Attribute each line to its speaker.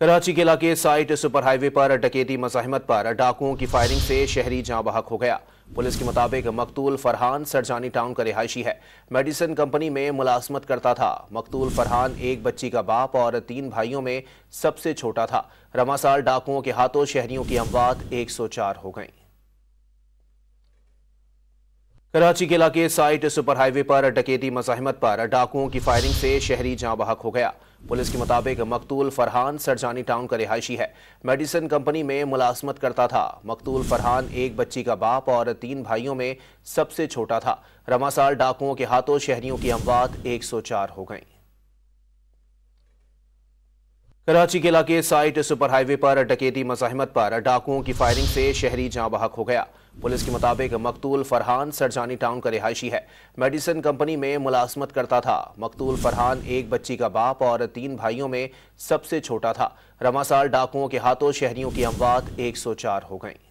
Speaker 1: कराची के इलाके site super highway पर डकैती मज़ाहिमत पर डाकुओं की फायरिंग से शहरी जाँ बहक हो गया। पुलिस के मुताबिक मकतूल फरहान सरजानी टाउन का रिहायशी है। मेडिसिन कंपनी में मुलाजमत करता था। मकतूल फरहान एक बच्ची का बाप और 3 भाइयों में सबसे छोटा था। रमा साल डाकुओं के हाथों शहरियों की अमवात 104 हो गई। कराची के इलाके साइट सुपर हाईवे पर डकैती मज़ाहिमत पर डाकुओं की फायरिंग से शहरी जाँ बहक हो गया। पुलिस के मुताबिक मकतूल फरहान सरजानी टाउन का रिहायशी है। मेडिसिन कंपनी में मुलाजमत करता था। मकतूल फरहान एक बच्ची का बाप और 3 भाइयों में सबसे छोटा था। रमा साल डाकुओं के हाथों शहरियों की अमवात 104 हो गई। कराची के इलाके साइट सुपर हाईवे पर डकैती मज़ाहिमत पर डाकुओं की फायरिंग से शहरी जाँ बहक हो गया। पुलिस के मुताबिक मकतूल फरहान सरजानी टाउन का रिहायशी है। मेडिसिन कंपनी में मुलाजमत करता था। मकतूल फरहान एक बच्ची का बाप और 3 भाइयों में सबसे छोटा था। रमा साल डाकुओं के हाथों शहरियों की अमवात 104 हो गई।